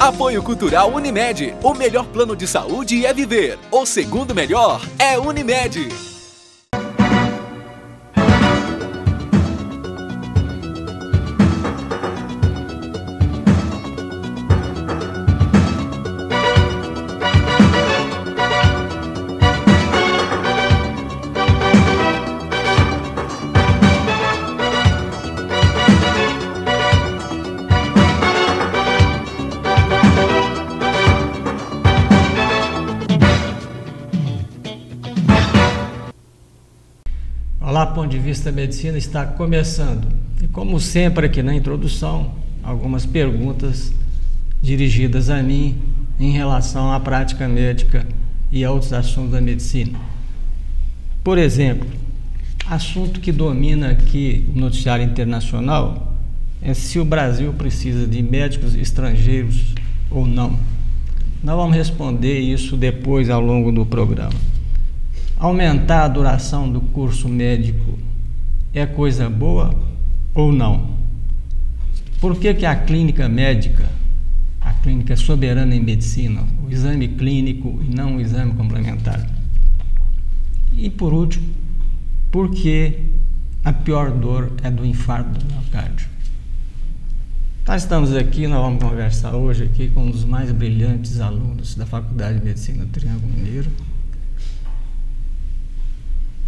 Apoio Cultural Unimed. O melhor plano de saúde é viver. O segundo melhor é Unimed. Olá, Ponto de Vista da Medicina está começando. E como sempre aqui na introdução, algumas perguntas dirigidas a mim em relação à prática médica e a outros assuntos da medicina. Por exemplo, assunto que domina aqui o noticiário internacional é se o Brasil precisa de médicos estrangeiros ou não. Nós vamos responder isso depois ao longo do programa. Aumentar a duração do curso médico é coisa boa ou não? Por que a clínica médica, a clínica soberana em medicina, o exame clínico e não o exame complementar? E por último, por que a pior dor é do infarto do miocárdio? Nós estamos aqui, nós vamos conversar hoje aqui com um dos mais brilhantes alunos da Faculdade de Medicina do Triângulo Mineiro,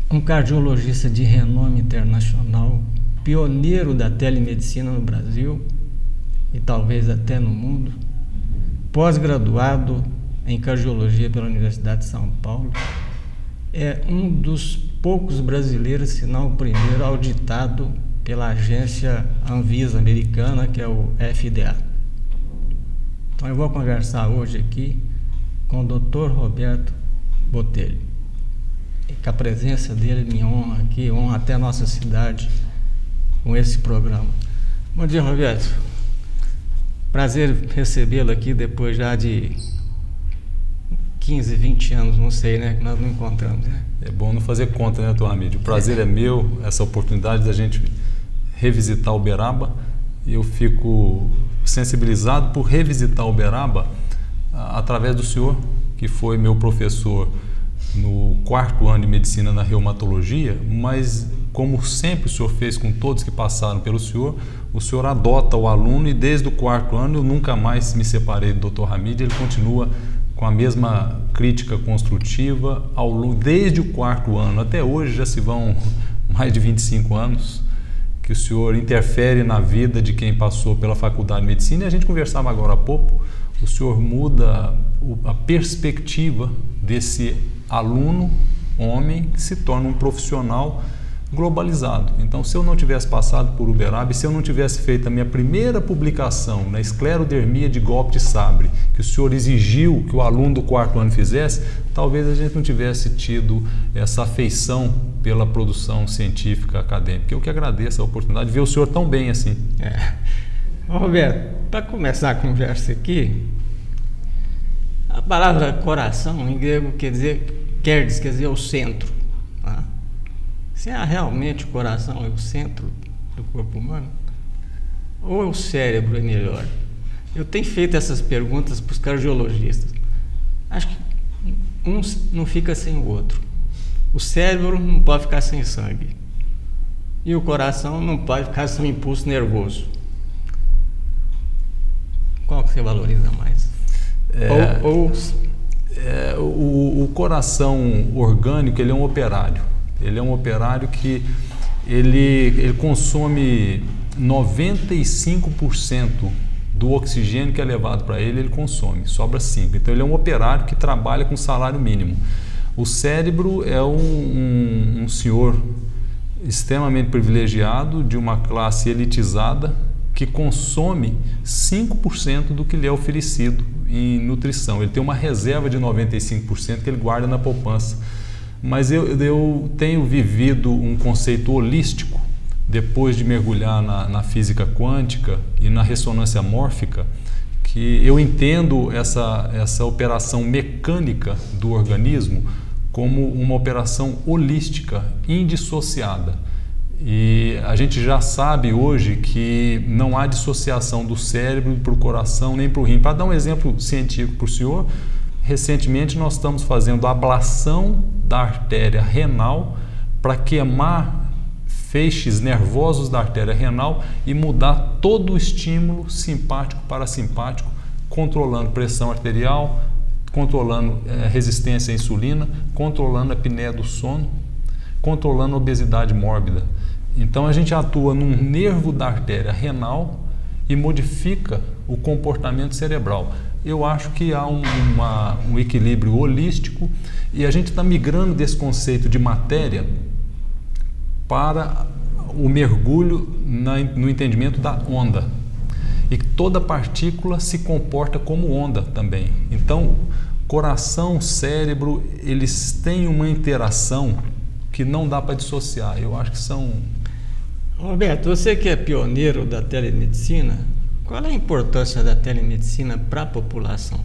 um cardiologista de renome internacional, pioneiro da telemedicina no Brasil e talvez até no mundo, pós-graduado em cardiologia pela Universidade de São Paulo, é um dos poucos brasileiros, se não o primeiro, auditado pela agência Anvisa americana, que é o FDA. Então eu vou conversar hoje aqui com o Dr. Roberto Botelho. Que a presença dele me honra aqui, honra até a nossa cidade com esse programa. Bom dia, Roberto. Prazer recebê-lo aqui depois já de 15, 20 anos, não sei, né, que nós não encontramos, né? É bom não fazer conta, né, doutor Hamid? O prazer é meu, essa oportunidade da gente revisitar Uberaba. Eu fico sensibilizado por revisitar Uberaba através do senhor, que foi meu professor no 4º ano de medicina na reumatologia, mas como sempre o senhor fez com todos que passaram pelo senhor, o senhor adota o aluno e desde o 4º ano eu nunca mais me separei do Dr. Hamid, ele continua com a mesma crítica construtiva desde o 4º ano até hoje, já se vão mais de 25 anos que o senhor interfere na vida de quem passou pela Faculdade de Medicina. E a gente conversava agora há pouco, o senhor muda a perspectiva desse aluno, homem, que se torna um profissional globalizado. Então, se eu não tivesse passado por Uberaba e se eu não tivesse feito a minha primeira publicação na esclerodermia de golpe de sabre, que o senhor exigiu que o aluno do 4º ano fizesse, talvez a gente não tivesse tido essa afeição pela produção científica acadêmica. Eu que agradeço a oportunidade de ver o senhor tão bem assim. Roberto, para começar a conversa aqui, a palavra coração em grego quer dizer o centro. Tá? Se realmente o coração é o centro do corpo humano, ou o cérebro é melhor? Eu tenho feito essas perguntas para os cardiologistas. Acho que um não fica sem o outro. O cérebro não pode ficar sem sangue. E o coração não pode ficar sem um impulso nervoso. Qual que você valoriza mais? O coração orgânico, ele é um operário. Ele é um operário que ele consome 95% do oxigênio que é levado para ele consome, sobra 5%. Então ele é um operário que trabalha com salário mínimo. O cérebro é um senhor extremamente privilegiado, de uma classe elitizada, que consome 5% do que lhe é oferecido em nutrição. Ele tem uma reserva de 95% que ele guarda na poupança. Mas eu tenho vivido um conceito holístico, depois de mergulhar na física quântica e na ressonância mórfica, que eu entendo essa operação mecânica do organismo como uma operação holística, indissociada. E a gente já sabe hoje que não há dissociação do cérebro para o coração nem para o rim. Para dar um exemplo científico para o senhor, recentemente nós estamos fazendo a ablação da artéria renal para queimar feixes nervosos da artéria renal e mudar todo o estímulo simpático parasimpático, controlando pressão arterial, controlando resistência à insulina, controlando a apneia do sono, controlando a obesidade mórbida. Então a gente atua num nervo da artéria renal e modifica o comportamento cerebral. Eu acho que há um equilíbrio holístico e a gente está migrando desse conceito de matéria para o mergulho no entendimento da onda. E toda partícula se comporta como onda também. Então, coração, cérebro, eles têm uma interação que não dá para dissociar. Eu acho que são... Roberto, você que é pioneiro da telemedicina, qual é a importância da telemedicina para a população?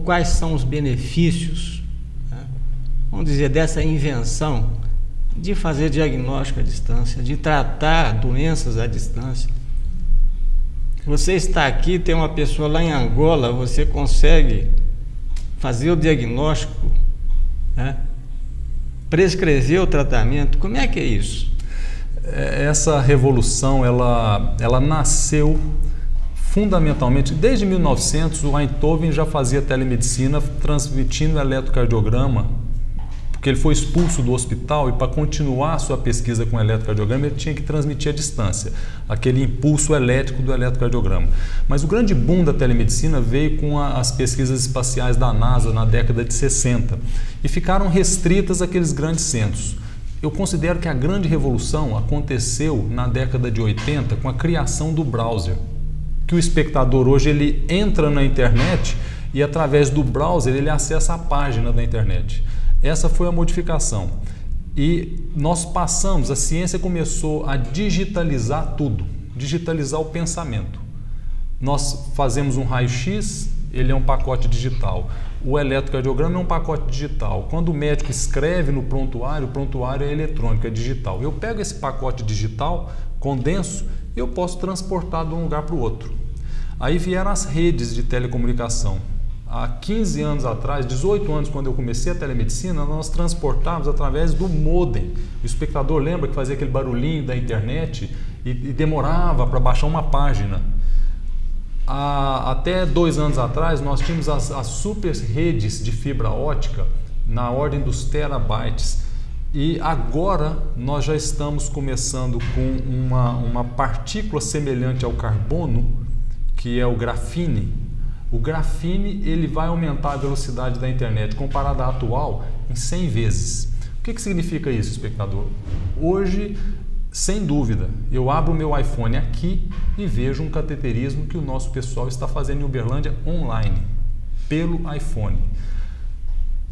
Quais são os benefícios, né, vamos dizer, dessa invenção de fazer diagnóstico à distância, de tratar doenças à distância? Você está aqui, tem uma pessoa lá em Angola, você consegue fazer o diagnóstico, né, prescrever o tratamento. Como é que é isso? Essa revolução, ela nasceu fundamentalmente, desde 1900, o Einthoven já fazia telemedicina transmitindo eletrocardiograma, porque ele foi expulso do hospital e para continuar a sua pesquisa com eletrocardiograma ele tinha que transmitir à distância, aquele impulso elétrico do eletrocardiograma. Mas o grande boom da telemedicina veio com as pesquisas espaciais da NASA na década de 60 e ficaram restritas àqueles grandes centros. Eu considero que a grande revolução aconteceu na década de 80 com a criação do browser, que o espectador hoje ele entra na internet e através do browser ele acessa a página da internet. Essa foi a modificação e nós passamos, a ciência começou a digitalizar tudo, digitalizar o pensamento. Nós fazemos um raio-x, ele é um pacote digital. O eletrocardiograma é um pacote digital. Quando o médico escreve no prontuário, o prontuário é eletrônico, é digital. Eu pego esse pacote digital, condenso, e eu posso transportar de um lugar para o outro. Aí vieram as redes de telecomunicação. Há 15 anos atrás, 18 anos, quando eu comecei a telemedicina, nós transportávamos através do modem. O espectador lembra que fazia aquele barulhinho da internet e demorava para baixar uma página. Até 2 anos atrás, nós tínhamos as super redes de fibra ótica na ordem dos terabytes. E agora nós já estamos começando com uma partícula semelhante ao carbono, que é o grafene. O grafene ele vai aumentar a velocidade da internet comparada à atual em 100 vezes. O que significa isso, espectador? Hoje, sem dúvida, eu abro o meu iPhone aqui e vejo um cateterismo que o nosso pessoal está fazendo em Uberlândia online, pelo iPhone.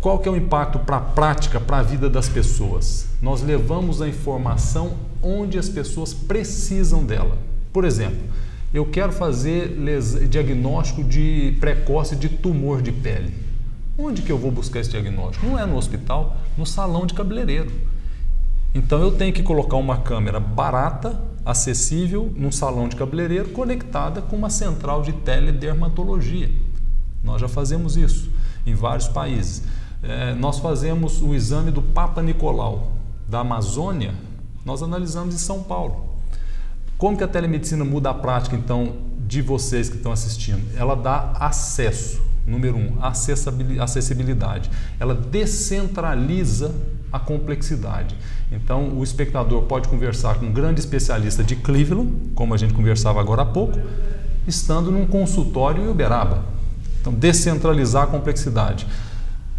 Qual que é o impacto para a prática, para a vida das pessoas? Nós levamos a informação onde as pessoas precisam dela. Por exemplo, eu quero fazer diagnóstico precoce de tumor de pele. Onde que eu vou buscar esse diagnóstico? Não é no hospital, no salão de cabeleireiro. Então eu tenho que colocar uma câmera barata, acessível, num salão de cabeleireiro, conectada com uma central de teledermatologia. Nós já fazemos isso em vários países. Nós fazemos o exame do Papa Nicolau da Amazônia, nós analisamos em São Paulo. Como que a telemedicina muda a prática, então, de vocês que estão assistindo? Ela dá acesso, número 1, acessibilidade. Ela descentraliza a complexidade. Então, o espectador pode conversar com um grande especialista de Cleveland, como a gente conversava agora há pouco, estando num consultório em Uberaba. Então, descentralizar a complexidade.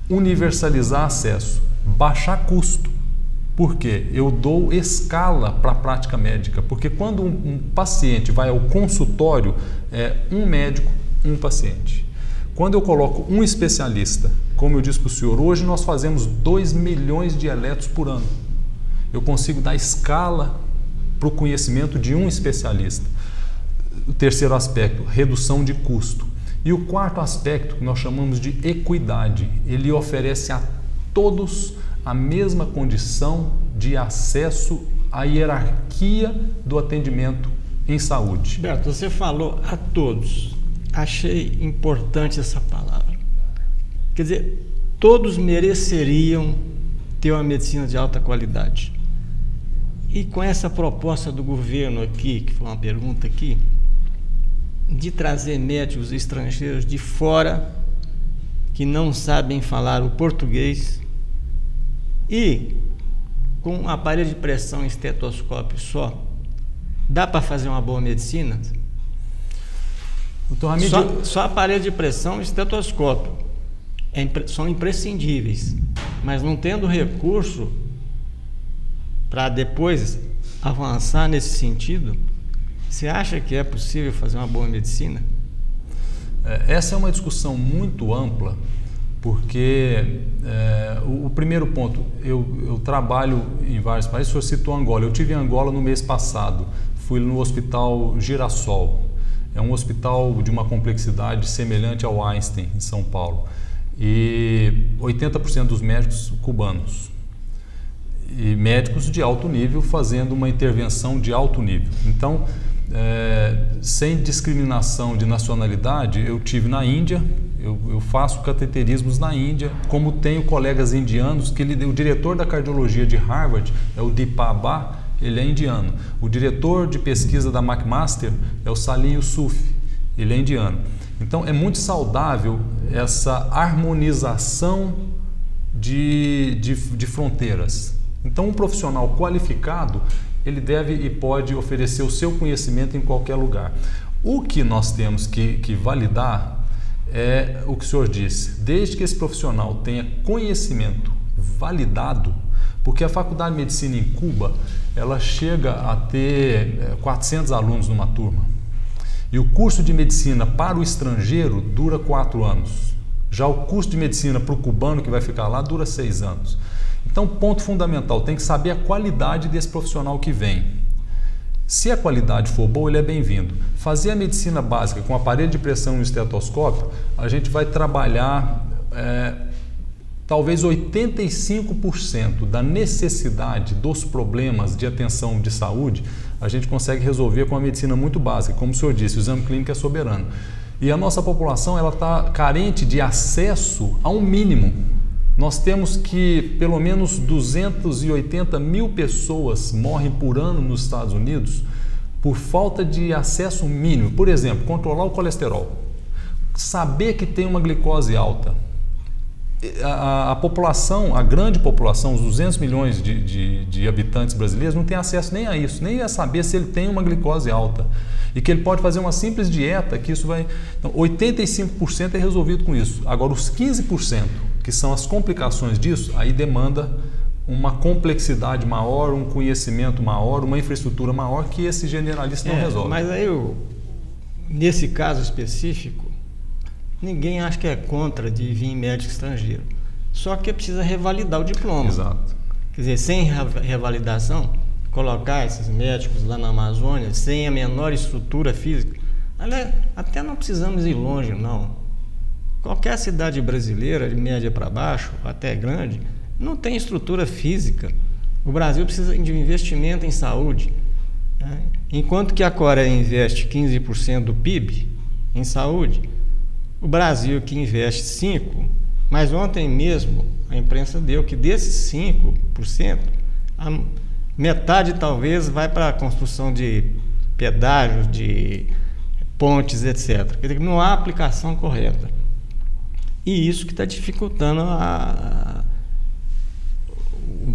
Universalizar acesso. Baixar custo. Por quê? Eu dou escala para a prática médica, porque quando um paciente vai ao consultório, é um médico, um paciente. Quando eu coloco um especialista, como eu disse para o senhor, hoje nós fazemos 2 milhões de eletros por ano. Eu consigo dar escala para o conhecimento de um especialista. O terceiro aspecto, redução de custo. E o quarto aspecto, que nós chamamos de equidade, ele oferece a todos a mesma condição de acesso à hierarquia do atendimento em saúde. Beto, você falou a todos. Achei importante essa palavra. Quer dizer, todos mereceriam ter uma medicina de alta qualidade. E com essa proposta do governo aqui, que foi uma pergunta aqui, de trazer médicos estrangeiros de fora que não sabem falar o português e com um aparelho de pressão e estetoscópio só, dá para fazer uma boa medicina? Só aparelho de pressão e estetoscópio são imprescindíveis, mas não tendo recurso para depois avançar nesse sentido, você acha que é possível fazer uma boa medicina? Essa é uma discussão muito ampla, porque o primeiro ponto, eu trabalho em vários países. O senhor citou Angola. Eu estive em Angola no mês passado, fui no Hospital Girassol. É um hospital de uma complexidade semelhante ao Einstein, em São Paulo. E 80% dos médicos cubanos. E médicos de alto nível fazendo uma intervenção de alto nível. Então, sem discriminação de nacionalidade, eu tive na Índia, eu faço cateterismos na Índia, como tenho colegas indianos, o diretor da cardiologia de Harvard é o Dipaba, ele é indiano. O diretor de pesquisa da McMaster é o Salim Yusuf, ele é indiano. Então é muito saudável essa harmonização de fronteiras. Então um profissional qualificado, ele deve e pode oferecer o seu conhecimento em qualquer lugar. O que nós temos que validar é o que o senhor disse. Desde que esse profissional tenha conhecimento validado, porque a Faculdade de Medicina em Cuba, ela chega a ter 400 alunos numa turma. E o curso de medicina para o estrangeiro dura 4 anos. Já o curso de medicina para o cubano que vai ficar lá dura 6 anos. Então, ponto fundamental, tem que saber a qualidade desse profissional que vem. Se a qualidade for boa, ele é bem-vindo. Fazer a medicina básica com aparelho de pressão e estetoscópio, a gente vai trabalhar talvez 85% da necessidade dos problemas de atenção de saúde, a gente consegue resolver com a medicina muito básica. Como o senhor disse, o exame clínico é soberano. E a nossa população está carente de acesso a um mínimo. Nós temos que pelo menos 280 mil pessoas morrem por ano nos Estados Unidos por falta de acesso mínimo. Por exemplo, controlar o colesterol, saber que tem uma glicose alta. A população, a grande população, os 200 milhões de habitantes brasileiros não tem acesso nem a isso, nem a saber se ele tem uma glicose alta. E que ele pode fazer uma simples dieta, que isso vai... Então, 85% é resolvido com isso. Agora, os 15%, que são as complicações disso, aí demanda uma complexidade maior, um conhecimento maior, uma infraestrutura maior que esse generalista não resolve. Mas aí, nesse caso específico, ninguém acha que é contra de vir médico estrangeiro. Só que precisa revalidar o diploma. Exato. Quer dizer, sem revalidação, colocar esses médicos lá na Amazônia, sem a menor estrutura física, até não precisamos ir longe, não. Qualquer cidade brasileira, de média para baixo, até grande, não tem estrutura física. O Brasil precisa de investimento em saúde. Né? Enquanto que a Coreia investe 15% do PIB em saúde, o Brasil que investe 5%, mas ontem mesmo a imprensa deu que desses 5%, a metade talvez vai para a construção de pedágios, de pontes, etc. Quer dizer, não há aplicação correta. E isso que está dificultando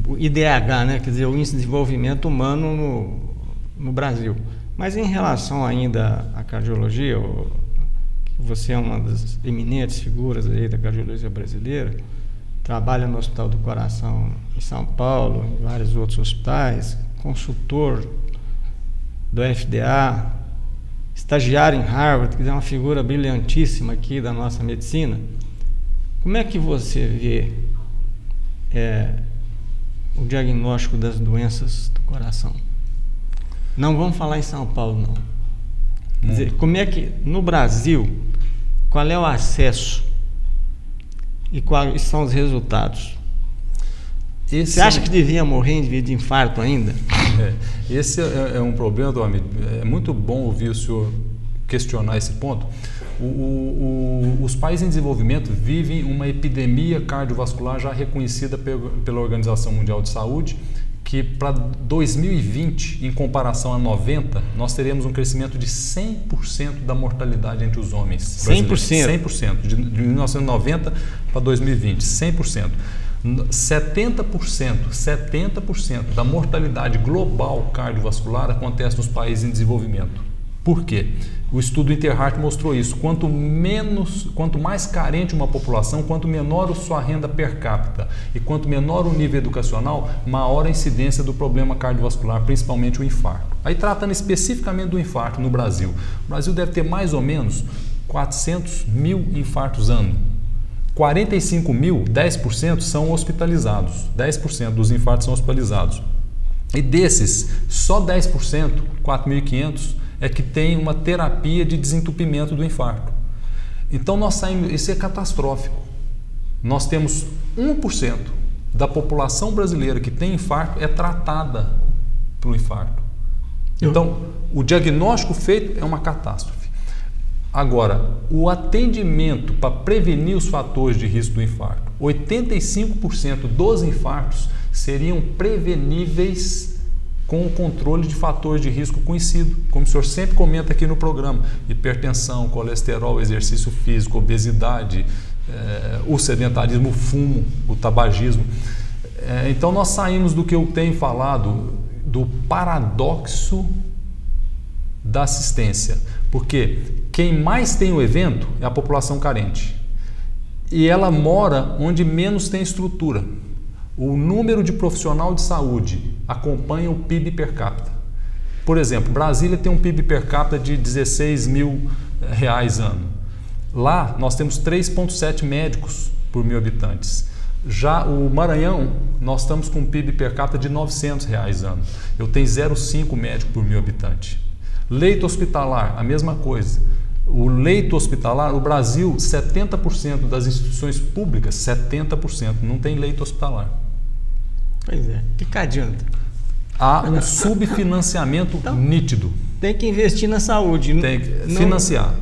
o IDH, né? Quer dizer, o Índice de Desenvolvimento Humano no Brasil. Mas em relação ainda à cardiologia, você é uma das eminentes figuras aí da cardiologia brasileira, trabalha no Hospital do Coração em São Paulo, em vários outros hospitais, consultor do FDA, estagiário em Harvard, que é uma figura brilhantíssima aqui da nossa medicina. Como é que você vê o diagnóstico das doenças do coração? Não vamos falar em São Paulo, não. Quer dizer, como é que, no Brasil, qual é o acesso e quais são os resultados? Você acha que devia morrer de infarto ainda? Esse é um problema, meu amigo. É muito bom ouvir o senhor questionar esse ponto. Os países em desenvolvimento vivem uma epidemia cardiovascular já reconhecida pela Organização Mundial de Saúde, que para 2020, em comparação a 90, nós teremos um crescimento de 100% da mortalidade entre os homens. 100%? 100%. De 1990 para 2020, 100%. 70% da mortalidade global cardiovascular acontece nos países em desenvolvimento. Por quê? O estudo Interheart mostrou isso. Quanto mais carente uma população, quanto menor a sua renda per capita e quanto menor o nível educacional, maior a incidência do problema cardiovascular, principalmente o infarto. Aí, tratando especificamente do infarto no Brasil, o Brasil deve ter mais ou menos 400 mil infartos ano. 45 mil, 10% são hospitalizados. 10% dos infartos são hospitalizados. E desses, só 10%, 4.500, é que tem uma terapia de desentupimento do infarto. Então nós saímos, isso é catastrófico. Nós temos 1% da população brasileira que tem infarto é tratada para o infarto. Então o diagnóstico feito é uma catástrofe. Agora, o atendimento para prevenir os fatores de risco do infarto, 85% dos infartos seriam preveníveis com o controle de fatores de risco conhecido, como o senhor sempre comenta aqui no programa: hipertensão, colesterol, exercício físico, obesidade, o sedentarismo, o fumo, o tabagismo. Então nós saímos do que eu tenho falado, do paradoxo da assistência, porque quem mais tem o evento é a população carente e ela mora onde menos tem estrutura. O número de profissional de saúde acompanha o PIB per capita. Por exemplo, Brasília tem um PIB per capita de R$16 mil ano. Lá nós temos 3,7 médicos por 1.000 habitantes. Já o Maranhão, nós estamos com um PIB per capita de R$900 ano. Eu tenho 0,5 médico por 1.000 habitantes. Leito hospitalar, a mesma coisa. O leito hospitalar, o Brasil, 70% das instituições públicas, 70% não tem leito hospitalar. Pois é, que adianta? Há um subfinanciamento nítido. Tem que investir na saúde. Tem que financiar.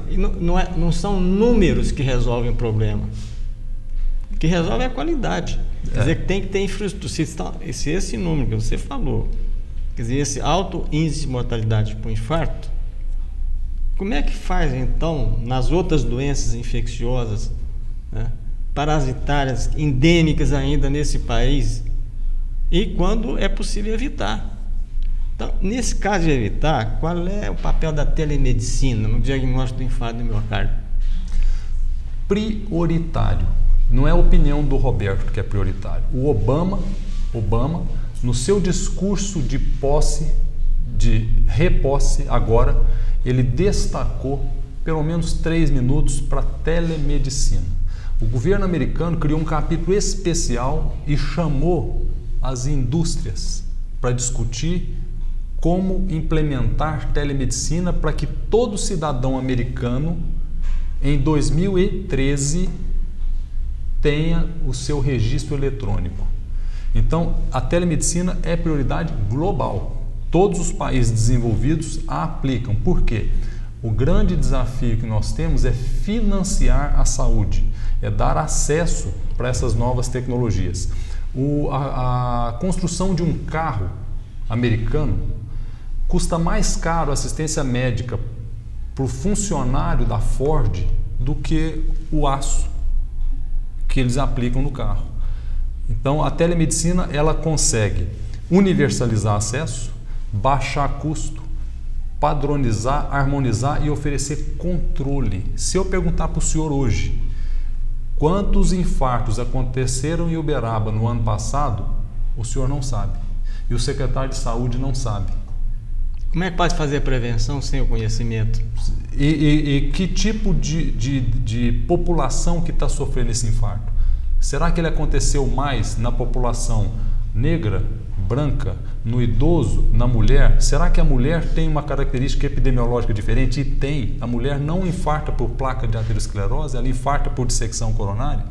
Não são números que resolvem o problema. O que resolve é a qualidade. Quer dizer, que tem que ter infraestrutura. Se esse número que você falou, quer dizer, esse alto índice de mortalidade por infarto, como é que faz então nas outras doenças infecciosas, né, parasitárias, endêmicas ainda nesse país, e quando é possível evitar? Então, nesse caso de evitar, qual é o papel da telemedicina no diagnóstico do infarto do miocárdio? Prioritário. Não é a opinião do Roberto que é prioritário. O Obama, no seu discurso de reposse agora, ele destacou pelo menos 3 minutos para telemedicina. O governo americano criou um capítulo especial e chamou as indústrias para discutir como implementar telemedicina para que todo cidadão americano em 2013 tenha o seu registro eletrônico. Então, a telemedicina é prioridade global. Todos os países desenvolvidos a aplicam. Por quê? O grande desafio que nós temos é financiar a saúde, é dar acesso para essas novas tecnologias. A construção de um carro americano custa mais caro a assistência médica para o funcionário da Ford do que o aço que eles aplicam no carro. Então, a telemedicina ela consegue universalizar acesso, baixar custo, padronizar, harmonizar e oferecer controle. Se eu perguntar para o senhor hoje quantos infartos aconteceram em Uberaba no ano passado, o senhor não sabe. E o secretário de saúde não sabe. Como é que pode fazer prevenção sem o conhecimento? E que tipo de população que está sofrendo esse infarto? Será que ele aconteceu mais na população negra, branca, no idoso, na mulher? Será que a mulher tem uma característica epidemiológica diferente? E tem. A mulher não infarta por placa de aterosclerose, ela infarta por dissecção coronária.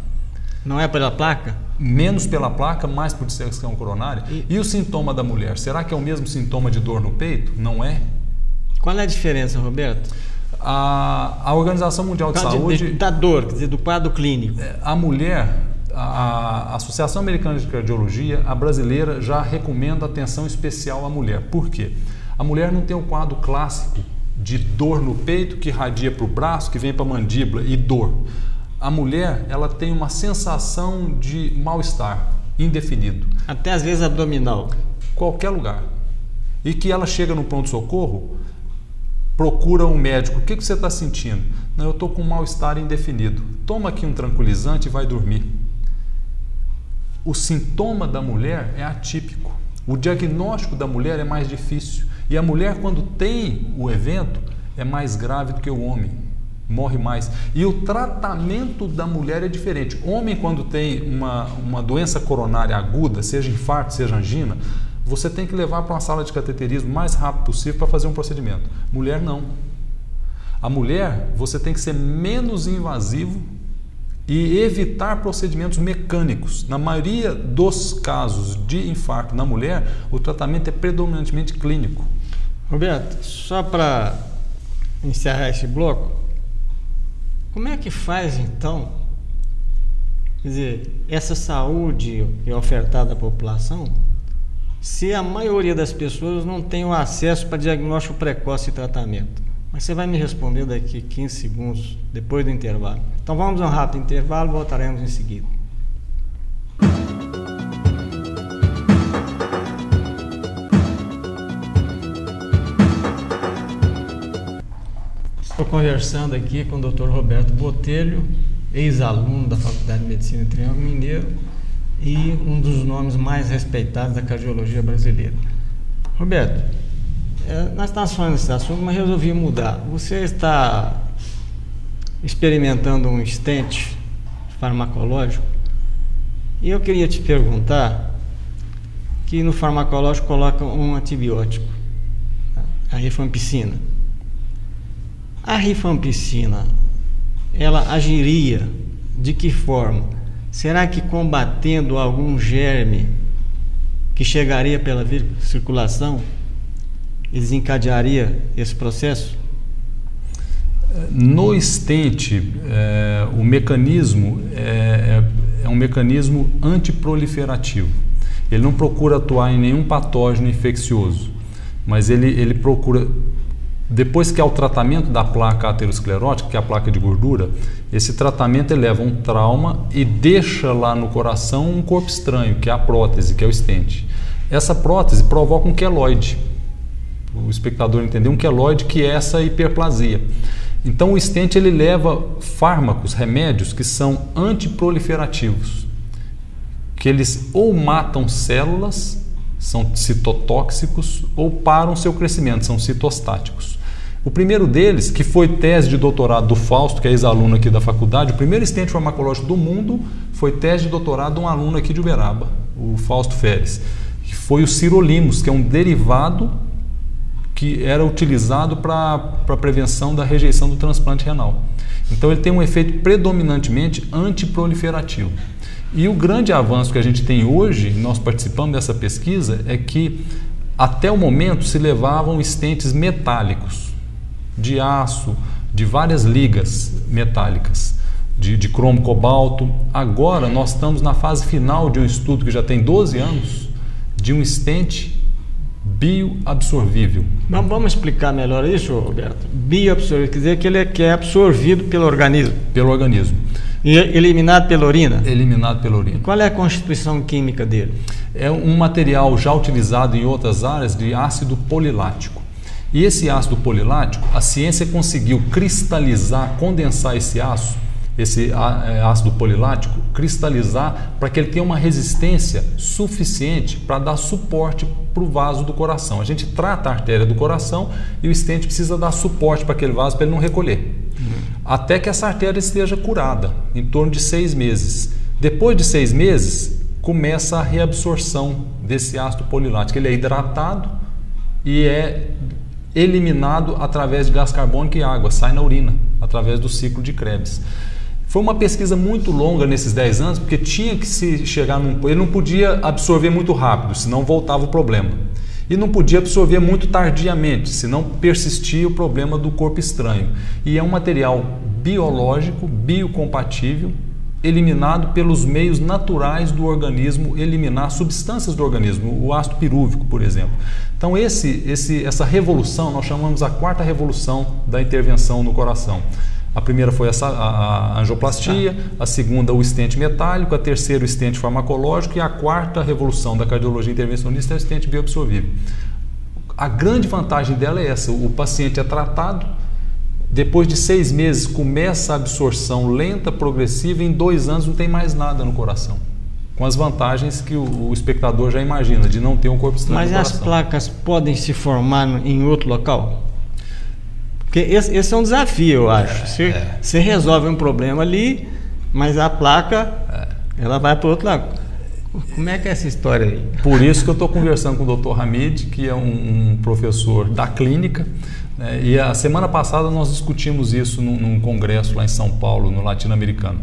Não é pela placa? Menos pela placa, mais por dissecção coronária. E o sintoma da mulher? Será que é o mesmo sintoma de dor no peito? Não é? Qual é a diferença, Roberto? A Organização Mundial de Saúde... Da dor, quer dizer, do quadro clínico. A mulher, a Associação Americana de Cardiologia, a brasileira, já recomenda atenção especial à mulher. Por quê? A mulher não tem o quadro clássico de dor no peito, que irradia para o braço, que vem para a mandíbula e dor. A mulher, ela tem uma sensação de mal-estar indefinido. Até às vezes abdominal. Qualquer lugar. E que ela chega no pronto-socorro, procura um médico. O que você está sentindo? Não, eu estou com um mal-estar indefinido. Toma aqui um tranquilizante e vai dormir. O sintoma da mulher é atípico. O diagnóstico da mulher é mais difícil. E a mulher, quando tem o evento, é mais grave do que o homem. Morre mais. E o tratamento da mulher é diferente. Homem, quando tem uma doença coronária aguda, seja infarto, seja angina, você tem que levar para uma sala de cateterismo o mais rápido possível para fazer um procedimento. Mulher, não. A mulher, você tem que ser menos invasivo e evitar procedimentos mecânicos. Na maioria dos casos de infarto na mulher, o tratamento é predominantemente clínico. Roberto, só para encerrar esse bloco, como é que faz então, quer dizer, essa saúde que é ofertada à população, se a maioria das pessoas não tem o acesso para diagnóstico precoce e tratamento? Mas você vai me responder daqui 15 segundos, depois do intervalo. Então vamos a um rápido intervalo, voltaremos em seguida. Estou conversando aqui com o Dr. Roberto Botelho, ex-aluno da Faculdade de Medicina em Triângulo Mineiro e um dos nomes mais respeitados da cardiologia brasileira. Roberto, nós estamos falando desse assunto, mas resolvi mudar. Você está experimentando um stent farmacológico e eu queria te perguntar que no farmacológico coloca um antibiótico, a rifampicina. A rifampicina, ela agiria de que forma? Será que combatendo algum germe que chegaria pela via de circulação e desencadearia esse processo? No stent, o mecanismo é um mecanismo antiproliferativo. Ele não procura atuar em nenhum patógeno infeccioso, mas ele procura... Depois que há o tratamento da placa aterosclerótica, que é a placa de gordura, esse tratamento eleva um trauma e deixa lá no coração um corpo estranho, que é a prótese, que é o stent. Essa prótese provoca um queloide. O espectador entendeu, um queloide, que é essa hiperplasia. Então o stent ele leva fármacos, remédios que são antiproliferativos, que eles ou matam células, são citotóxicos, ou param seu crescimento, são citostáticos. O primeiro deles, que foi tese de doutorado do Fausto, que é ex-aluno aqui da faculdade, o primeiro stent farmacológico do mundo foi tese de doutorado de um aluno aqui de Uberaba, o Fausto Feres, que foi o sirolimus, que é um derivado que era utilizado para prevenção da rejeição do transplante renal. Então ele tem um efeito predominantemente antiproliferativo. E o grande avanço que a gente tem hoje, nós participamos dessa pesquisa, é que até o momento se levavam stents metálicos, de aço, de várias ligas metálicas, de cromo cobalto. Agora nós estamos na fase final de um estudo que já tem 12 anos, de um stent bioabsorvível. Mas vamos explicar melhor isso, Roberto? Bioabsorvível quer dizer que ele é absorvido pelo organismo. Pelo organismo. E eliminado pela urina? Eliminado pela urina. Qual é a constituição química dele? É um material já utilizado em outras áreas de ácido polilático. E esse ácido polilático, a ciência conseguiu cristalizar, condensar esse ácido polilático, cristalizar para que ele tenha uma resistência suficiente para dar suporte para o vaso do coração. A gente trata a artéria do coração e o stent precisa dar suporte para aquele vaso para ele não recolher. Até que essa artéria esteja curada, em torno de 6 meses. Depois de 6 meses, começa a reabsorção desse ácido polilático. Ele é hidratado e é eliminado através de gás carbônico e água, sai na urina, através do ciclo de Krebs. Foi uma pesquisa muito longa nesses 10 anos, porque tinha que se chegar ele não podia absorver muito rápido, senão voltava o problema. E não podia absorver muito tardiamente, senão persistia o problema do corpo estranho. E é um material biológico, biocompatível, eliminado pelos meios naturais do organismo eliminar substâncias do organismo, o ácido pirúvico, por exemplo. Então essa revolução, nós chamamos a 4ª revolução da intervenção no coração. A primeira foi a angioplastia, a segunda o stent metálico, a terceira o stent farmacológico e a 4ª revolução da cardiologia intervencionista é o stent bioabsorvível. A grande vantagem dela é essa: o paciente é tratado, depois de 6 meses começa a absorção lenta, progressiva, e em 2 anos não tem mais nada no coração. Com as vantagens que o espectador já imagina, de não ter um corpo estranho no coração. Mas as placas podem se formar em outro local? Porque esse é um desafio, eu acho. Você resolve um problema ali, mas a placa ela vai para o outro lado. Como é que é essa história aí? Por isso que eu estou conversando com o Dr. Hamid, que é um professor da clínica, né, e a semana passada nós discutimos isso num congresso lá em São Paulo, no latino-americano.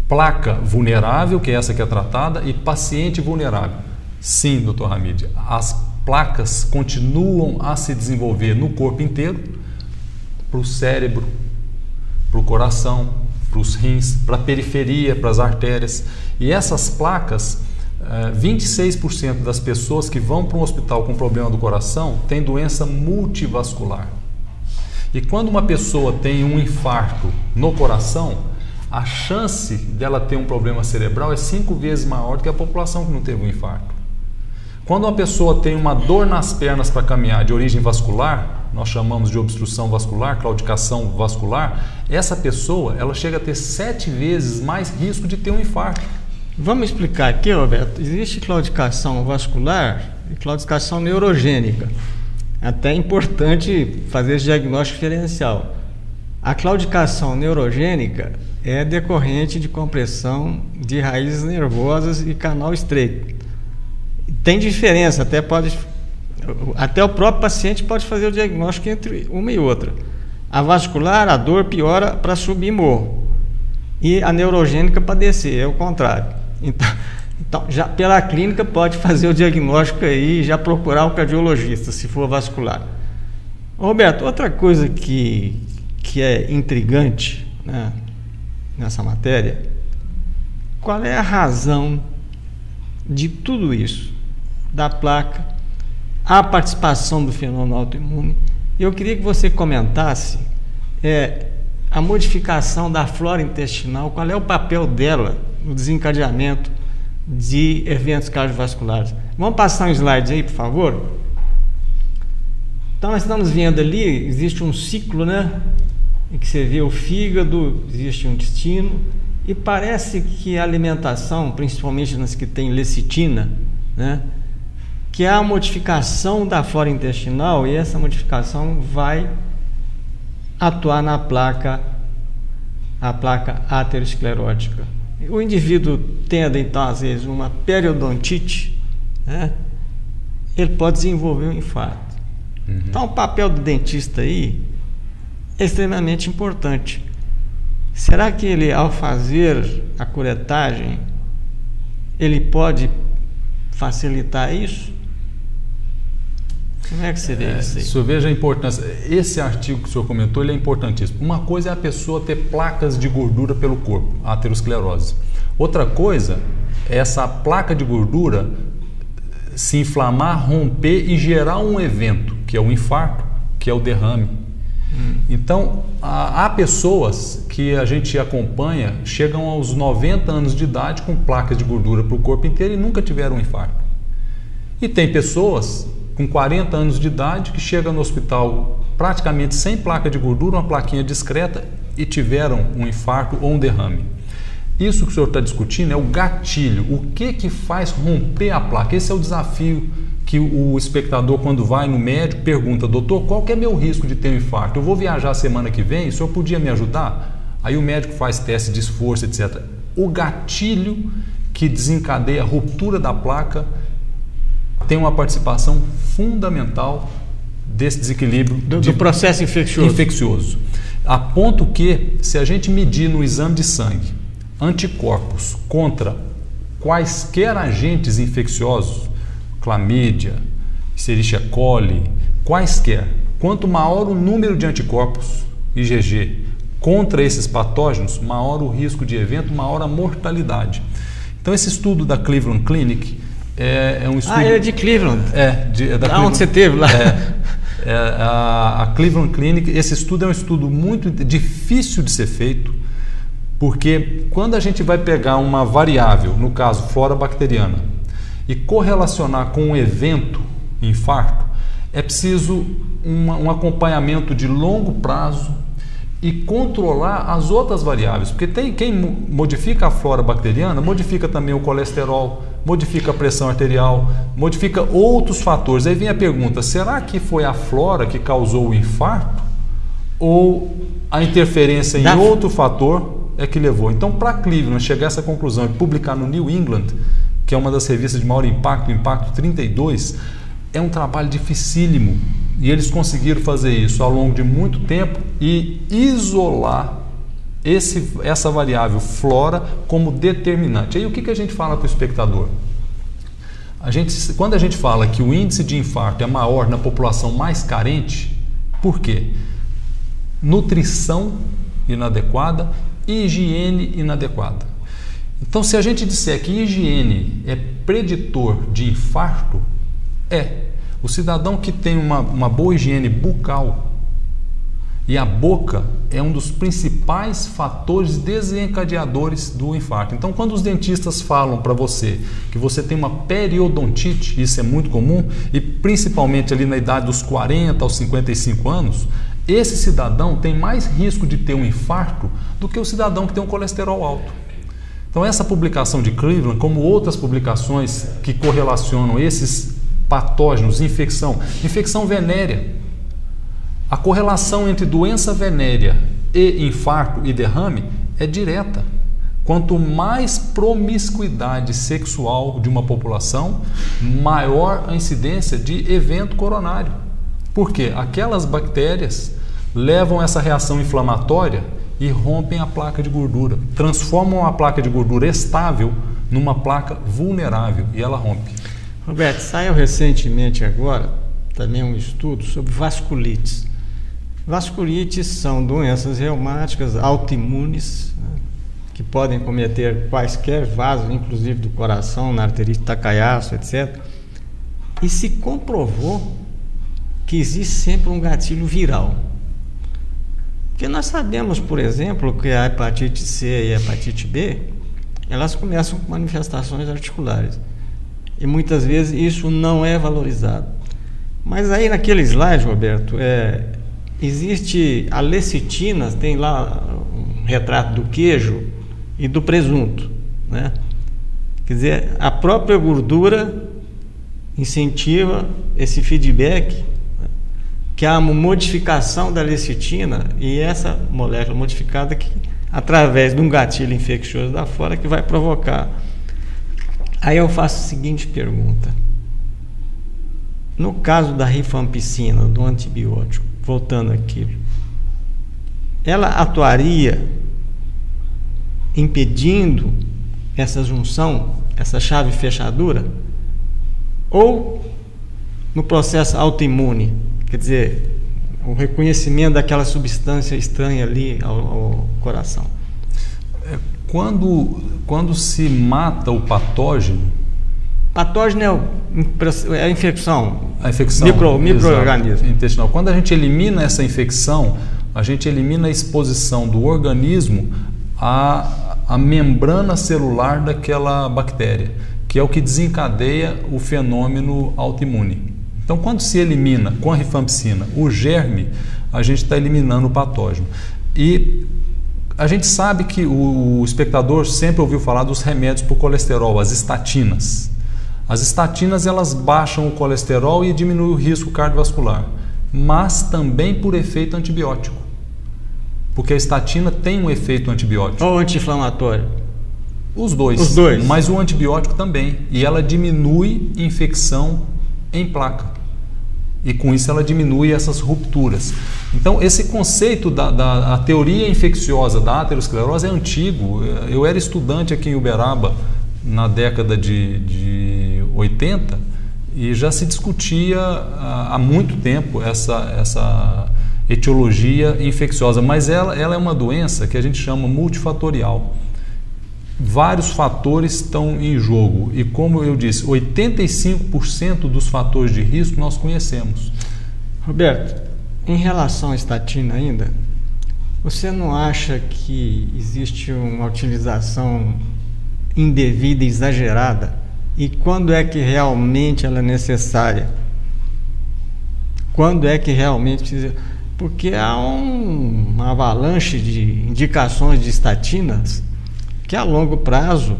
Placa vulnerável, que é essa que é tratada, e paciente vulnerável. Sim, Dr. Hamid, as placas continuam a se desenvolver no corpo inteiro, para o cérebro, para o coração, para os rins, para a periferia, para as artérias. E essas placas, 26% das pessoas que vão para um hospital com problema do coração têm doença multivascular. E quando uma pessoa tem um infarto no coração, a chance dela ter um problema cerebral é 5 vezes maior do que a população que não teve um infarto. Quando uma pessoa tem uma dor nas pernas para caminhar de origem vascular, nós chamamos de obstrução vascular, claudicação vascular, essa pessoa ela chega a ter 7 vezes mais risco de ter um infarto. Vamos explicar aqui, Roberto. Existe claudicação vascular e claudicação neurogênica. Até é importante fazer esse diagnóstico diferencial. A claudicação neurogênica é decorrente de compressão de raízes nervosas e canal estreito. Tem diferença, até o próprio paciente pode fazer o diagnóstico entre uma e outra. A vascular, a dor piora para subir morro, e a neurogênica para descer, é o contrário. Então, já pela clínica pode fazer o diagnóstico aí e já procurar o cardiologista, se for vascular. Roberto, outra coisa que é intrigante, né, nessa matéria, qual é a razão de tudo isso, da placa, a participação do fenômeno autoimune? Eu queria que você comentasse a modificação da flora intestinal, qual é o papel dela no desencadeamento de eventos cardiovasculares. Vamos passar um slide aí, por favor? Então, nós estamos vendo ali, existe um ciclo, né, em que você vê o fígado, existe o intestino, e parece que a alimentação, principalmente nas que tem lecitina, né, que há a modificação da flora intestinal, e essa modificação vai atuar na placa, a placa aterosclerótica. O indivíduo tendo, então, às vezes, uma periodontite, né, ele pode desenvolver um infarto. Então, o papel do dentista aí é extremamente importante. Será que ele, ao fazer a curetagem, ele pode facilitar isso? Como é que você vê isso aí? O senhor veja a importância. Esse artigo que o senhor comentou, ele é importantíssimo. Uma coisa é a pessoa ter placas de gordura pelo corpo, a aterosclerose. Outra coisa é essa placa de gordura se inflamar, romper e gerar um evento, que é o infarto, que é o derrame. Então, há pessoas que a gente acompanha, chegam aos 90 anos de idade com placas de gordura para o corpo inteiro e nunca tiveram um infarto. E tem pessoas com 40 anos de idade que chegam no hospital praticamente sem placa de gordura, uma plaquinha discreta, e tiveram um infarto ou um derrame. Isso que o senhor está discutindo é o gatilho. O que faz romper a placa? Esse é o desafio que o espectador, quando vai no médico, pergunta: doutor, qual que é meu risco de ter um infarto? Eu vou viajar semana que vem, o senhor podia me ajudar? Aí o médico faz teste de esforço, etc. O gatilho que desencadeia a ruptura da placa tem uma participação fundamental desse desequilíbrio do processo infeccioso. A ponto que, se a gente medir no exame de sangue anticorpos contra quaisquer agentes infecciosos, clamídia, Escherichia coli, quaisquer, quanto maior o número de anticorpos IgG contra esses patógenos, maior o risco de evento, maior a mortalidade. Então, esse estudo da Cleveland Clinic é um estudo... é de Cleveland? É da Cleveland. Onde você esteve lá? A Cleveland Clinic, esse estudo é um estudo muito difícil de ser feito, porque quando a gente vai pegar uma variável, no caso flora bacteriana, e correlacionar com um evento, infarto, é preciso um acompanhamento de longo prazo e controlar as outras variáveis, porque quem modifica a flora bacteriana, modifica também o colesterol, modifica a pressão arterial, modifica outros fatores. Aí vem a pergunta, será que foi a flora que causou o infarto ou a interferência em outro fator é que levou? Então, para Cleveland chegar a essa conclusão e publicar no New England, que é uma das revistas de maior impacto, o Impacto 32, é um trabalho dificílimo. E eles conseguiram fazer isso ao longo de muito tempo e isolar essa variável flora como determinante. Aí o que a gente fala para o espectador? Quando a gente fala que o índice de infarto é maior na população mais carente, por quê? Nutrição inadequada e higiene inadequada. Então, se a gente disser que higiene é preditor de infarto, o cidadão que tem uma boa higiene bucal, e a boca é um dos principais fatores desencadeadores do infarto. Então, quando os dentistas falam para você que você tem uma periodontite, isso é muito comum, e principalmente ali na idade dos 40 aos 55 anos, esse cidadão tem mais risco de ter um infarto do que o cidadão que tem um colesterol alto. Então, essa publicação de Cleveland, como outras publicações que correlacionam esses patógenos, infecção venérea, a correlação entre doença venérea e infarto e derrame é direta. Quanto mais promiscuidade sexual de uma população, maior a incidência de evento coronário. Por quê? Aquelas bactérias levam essa reação inflamatória e rompem a placa de gordura, transformam a placa de gordura estável numa placa vulnerável e ela rompe. Roberto, saiu recentemente agora também um estudo sobre vasculites. Vasculites são doenças reumáticas autoimunes, né, que podem cometer quaisquer vasos, inclusive do coração, na arterite Takayama, etc. E se comprovou que existe sempre um gatilho viral. Porque nós sabemos, por exemplo, que a hepatite C e a hepatite B, elas começam com manifestações articulares. E muitas vezes isso não é valorizado. Mas aí naquele slide, Roberto, existe a lecitina, tem lá um retrato do queijo e do presunto, né? Quer dizer, a própria gordura incentiva esse feedback, né? Que há uma modificação da lecitina e essa molécula modificada que, através de um gatilho infeccioso da flora, que vai provocar. Aí eu faço a seguinte pergunta. No caso da rifampicina, do antibiótico, voltando àquilo, ela atuaria impedindo essa junção, essa chave fechadura? Ou no processo autoimune, quer dizer, o reconhecimento daquela substância estranha ali ao coração? Quando se mata o patógeno... Patógeno é a infecção. A infecção. Micro-organismo. Intestinal. Quando a gente elimina essa infecção, a gente elimina a exposição do organismo à membrana celular daquela bactéria, que é o que desencadeia o fenômeno autoimune. Então, quando se elimina com a rifampicina o germe, a gente está eliminando o patógeno. E a gente sabe que o espectador sempre ouviu falar dos remédios para o colesterol, as estatinas. As estatinas, elas baixam o colesterol e diminuem o risco cardiovascular, mas também por efeito antibiótico. Porque a estatina tem um efeito antibiótico. Ou anti-inflamatório? Os dois. Os dois. Mas o antibiótico também. E ela diminui infecção em placa. e com isso ela diminui essas rupturas. Então esse conceito da teoria infecciosa da aterosclerose é antigo. Eu era estudante aqui em Uberaba na década de 80 e já se discutia há muito tempo essa etiologia infecciosa, mas ela é uma doença que a gente chama multifatorial. Vários fatores estão em jogo e, como eu disse, 85% dos fatores de risco nós conhecemos. Roberto, em relação à estatina ainda, você não acha que existe uma utilização indevida e exagerada? E quando é que realmente ela é necessária? Quando é que realmente precisa? Porque há uma avalanche de indicações de estatinas que a longo prazo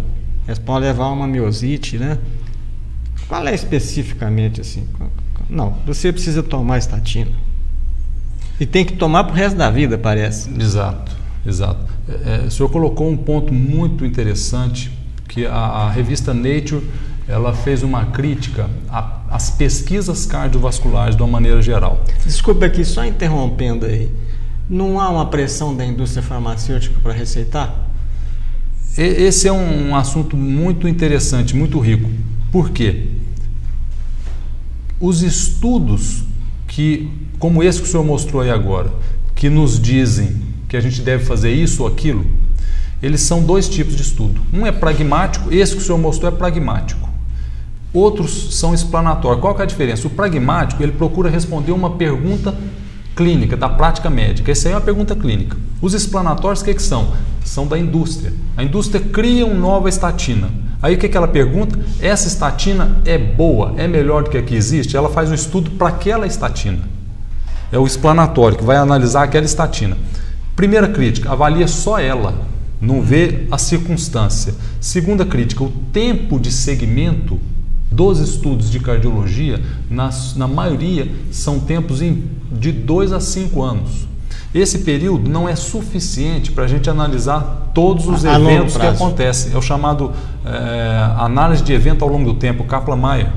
elas podem levar a uma miosite, né? Qual é especificamente assim? Não, você precisa tomar estatina. E tem que tomar pro resto da vida, parece. Exato. O senhor colocou um ponto muito interessante, que a revista Nature, ela fez uma crítica às pesquisas cardiovasculares de uma maneira geral. Desculpa aqui, só interrompendo aí. Não há uma pressão da indústria farmacêutica para receitar? Esse é um assunto muito interessante, muito rico. Por quê? Os estudos como esse que o senhor mostrou aí agora, que nos dizem que a gente deve fazer isso ou aquilo, eles são dois tipos de estudo. Um é pragmático, esse que o senhor mostrou é pragmático. Outros são explanatórios. Qual que é a diferença? O pragmático, ele procura responder uma pergunta clínica, da prática médica. Essa aí é uma pergunta clínica. Os explanatórios, o que são? São da indústria. A indústria cria uma nova estatina. Aí o que ela pergunta? Essa estatina é boa, é melhor do que a que existe? Ela faz um estudo para aquela estatina. É o explanatório, que vai analisar aquela estatina. Primeira crítica, avalia só ela, não vê a circunstância. Segunda crítica, o tempo de segmento dos estudos de cardiologia, na maioria, são tempos de 2 a 5 anos. Esse período não é suficiente para a gente analisar todos os eventos que acontecem. É o chamado análise de evento ao longo do tempo, Kaplan-Meier.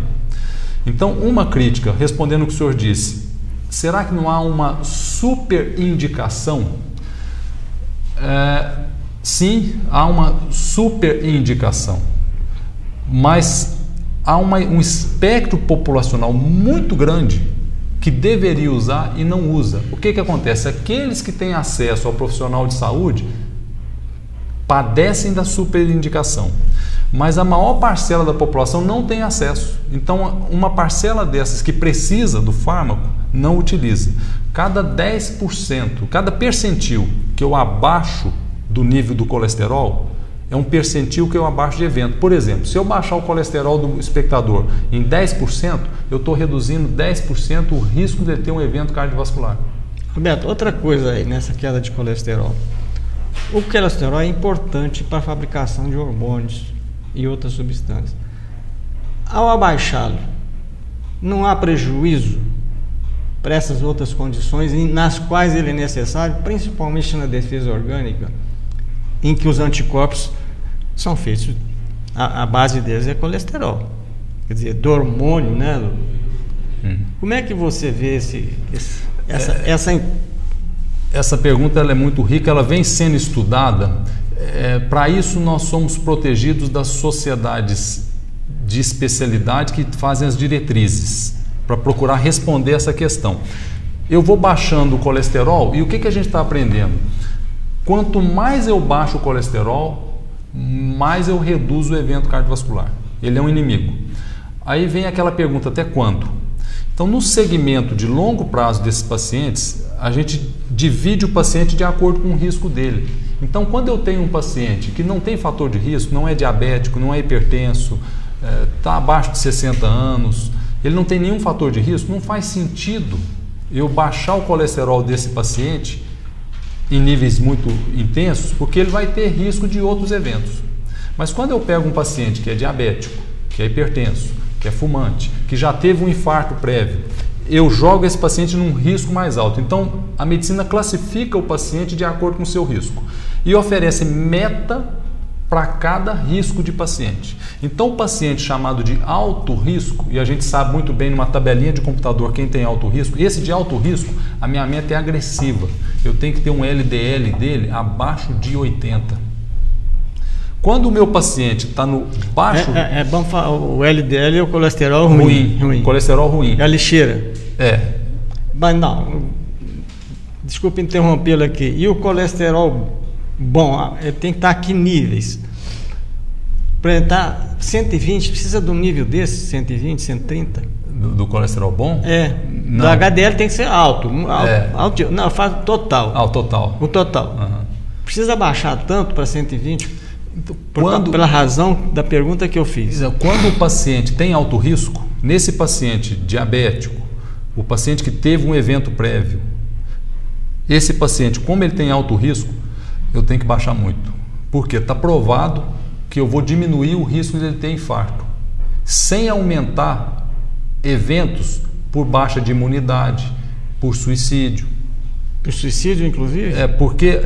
Então, uma crítica, respondendo o que o senhor disse, será que não há uma superindicação? Sim, há uma superindicação, mas há um espectro populacional muito grande que deveria usar e não usa. O que acontece? Aqueles que têm acesso ao profissional de saúde padecem da superindicação, mas a maior parcela da população não tem acesso. Então, uma parcela dessas que precisa do fármaco não utiliza. Cada 10%, cada percentil que eu abaixo do nível do colesterol, é um percentil que eu abaixo de evento. Por exemplo, se eu baixar o colesterol do espectador em 10%, eu estou reduzindo 10% o risco de ter um evento cardiovascular. Roberto, outra coisa aí nessa queda de colesterol. O colesterol é importante para a fabricação de hormônios e outras substâncias. Ao abaixá-lo, não há prejuízo para essas outras condições nas quais ele é necessário, principalmente na defesa orgânica, em que os anticorpos são feitos, a base deles é colesterol, quer dizer, do hormônio, né? Como é que você vê essa pergunta? Ela é muito rica, ela vem sendo estudada. Para isso nós somos protegidos das sociedades de especialidade que fazem as diretrizes, para procurar responder essa questão. Eu vou baixando o colesterol e o que a gente está aprendendo? Quanto mais eu baixo o colesterol, mais eu reduzo o evento cardiovascular. Ele é um inimigo. Aí vem aquela pergunta, até quando? Então, no segmento de longo prazo desses pacientes, a gente divide o paciente de acordo com o risco dele. Então, quando eu tenho um paciente que não tem fator de risco, não é diabético, não é hipertenso, está abaixo de 60 anos, ele não tem nenhum fator de risco, não faz sentido eu baixar o colesterol desse paciente em níveis muito intensos, porque ele vai ter risco de outros eventos. Mas quando eu pego um paciente que é diabético, que é hipertenso, que é fumante, que já teve um infarto prévio, eu jogo esse paciente num risco mais alto. Então, a medicina classifica o paciente de acordo com o seu risco e oferece meta para cada risco de paciente. Então, o paciente chamado de alto risco, e a gente sabe muito bem numa tabelinha de computador quem tem alto risco, esse de alto risco, a minha meta é agressiva. Eu tenho que ter um LDL dele abaixo de 80. Quando o meu paciente está no baixo... É bom falar, o LDL é o colesterol ruim. Colesterol ruim. É a lixeira. É. Mas não, desculpe interrompê-lo aqui. E o colesterol bom, ele tem que estar aqui níveis. Para entrar 120, precisa de um nível desse, 120, 130? Do colesterol bom? É. Não. Do HDL tem que ser alto. Alto não, faz total. Ah, o total. O total. Uhum. Precisa baixar tanto para 120? Quando, pela razão da pergunta que eu fiz. Quando o paciente tem alto risco, nesse paciente diabético, o paciente que teve um evento prévio, esse paciente, como ele tem alto risco, eu tenho que baixar muito. Porque está provado que eu vou diminuir o risco de ele ter infarto, sem aumentar eventos por baixa de imunidade, por suicídio. Por suicídio, inclusive? É, porque